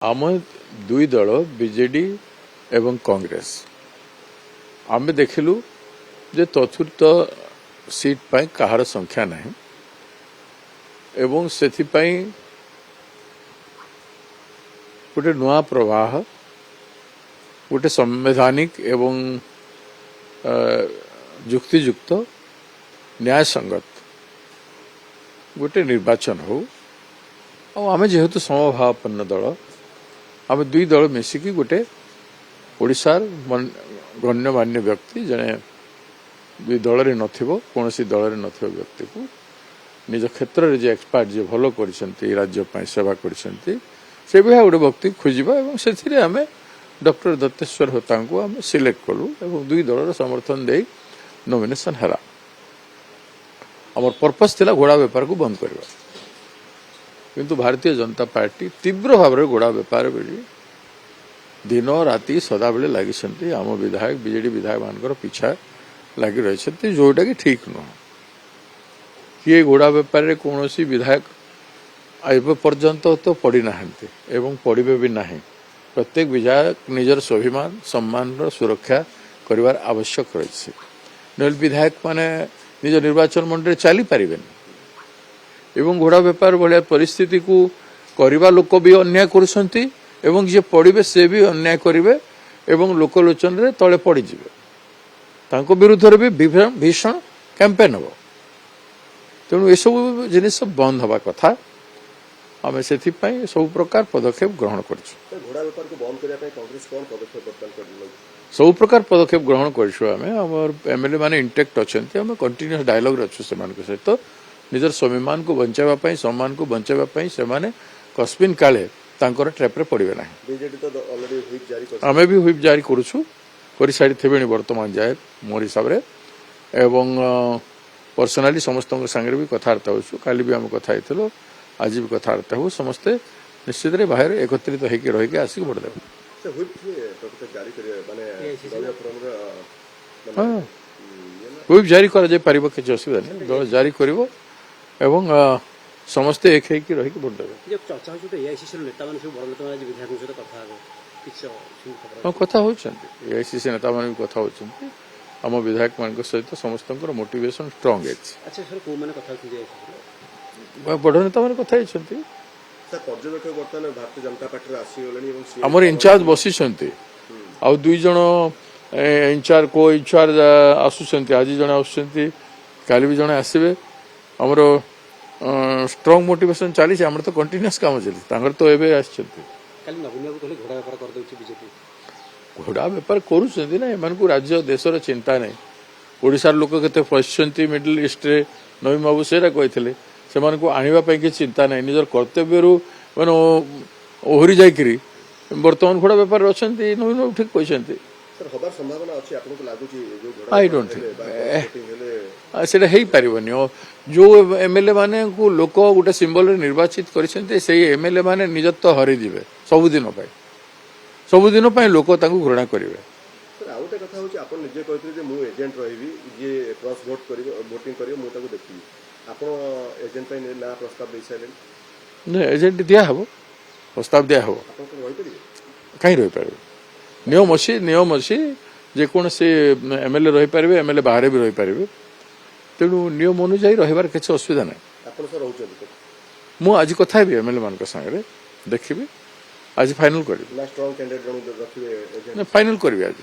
आम दुई दल बीजेडी एवं कांग्रेस आम देखिलु जे चतुर्थ सीट पाई कहार संख्या नहीं एवं सेथिपाई गोटे नुआ प्रवाह गोटे संवैधानिक एवं जुक्तियुक्त न्याय संगत गोटे निर्वाचन हो आम जेहेतु समभावापन्न दल आम दुई दल मिसिकी गोटे ओडिशार गण्यमान्य व्यक्ति जने दुई दल रे नथिबो कोनोसी दल रे नथिबो व्यक्ति को निज क्षेत्र रे जे एक्सपर्ट जे भलो करिसंती राज्य पय सेवा करिसंती से भी गोटे व्यक्ति खोजिबा एवं सेथिरे आमे डॉक्टर दत्तेश्वर होता को आम सिलेक्ट कलु एवं दुई दल समर्थन दे नॉमिनेशन हरा आमर पर्पस थिला घोड़ा व्यापार को बंद करबा किंतु भारतीय जनता पार्टी तीव्र भाव में घोड़ा व्यापार बेली दिन राति सदा बेले लगी आम विधायक बीजेडी विधायक मान पिछा लगी रही जोटा कि ठीक नुह किए घोड़ा व्यापार रे कौन विधायक एवं पर्यंत तो पड़ी ना एवं पड़े भी ना प्रत्येक विधायक निजर स्वाभिमान सम्मान सुरक्षा करिवार आवश्यक रही नल विधायक माने निज निर्वाचन मंडल चली पारे एवं घोड़ा व्यापार भाया परिस्थिति को करवा लोक भी अन्याय करुछंती एवं जे पड़े से भी अन्याय करेंगे एवं लोकलोचन रे तले पड़ीजे तांको विरुद्ध रे भी भीषण कैंपेन हम तेणु ये सब जिनिस बंद हवा कथा आम से सब प्रकार पदक्षेप ग्रहण कर सब प्रकार पदक्षेप ग्रहण कर एमएलए माने इंटेक्ट अच्छा कंटिन्यूअस डायलॉग अच्छु से सहित निजर स्वाभिमान को बचावा सम्मान को बचावा से कस्मिन काले ट्रैप पड़े ना आम भी व्हिप जारी कर सारी थे बर्तमान जाए मोर हिसाब से एवं पर्सनाली समस्त सांगे भी कथबार्ता हो काली भी आम कथा आज भी कथबार्ता हो समस्ते निश्चित बाहर एकत्रित होकर रही आसिक भोट देव व्हिप जारी कर किसी असुविधा नहीं दल जारी कर एवं समस्ते एक रही भोट देवे हाँ कथा होआईसीसी नेता मान कथा होती आम विधायक मान सहित समस्त मोटिवेशन स्ट्रांग बड़ नेता मान कथा आमर इंचार्ज बसी आउ दुई जन इंचार्ज को इंचार्ज आसुंच आज जन आसुंच काली भी जन आसवे आमर स्ट्रांग मोटिवेशन चली आम तो कंटिन्यूअस काम चली तो एवं आस घोड़ा व्यापार करूँ राज्य देशर चिंता नहीं ओडिशार लोक केते फसछंती मिडिल ईस्ट रे नवीन बाबू सेरा कहते से आने की चिंता नहीं निजर कर्तव्य मैंने ओहरी जाकरी बर्तमान घोड़ा व्यापार अच्छा नवीन बाबू ठीक कहते आई डोंट थिंक से जो एमएलए माने को लोक गोटे सिंबल निर्वाचित कर एमएलए माने निजत्व हरईजे सबुदिन लोक घृणा करेंगे एजेंट दिहब प्रस्ताव दिहब कहीं रही पारे नियम अच्छी जेकोसी एमएलए रही पारे एमएलए बाहर भी रही पारे तेणु नियम अनुजाई रही किसी असुविधा नहीं आज कथा भी एमएलए मान सागर देखी आज फाइनल करी फाइनल करी आज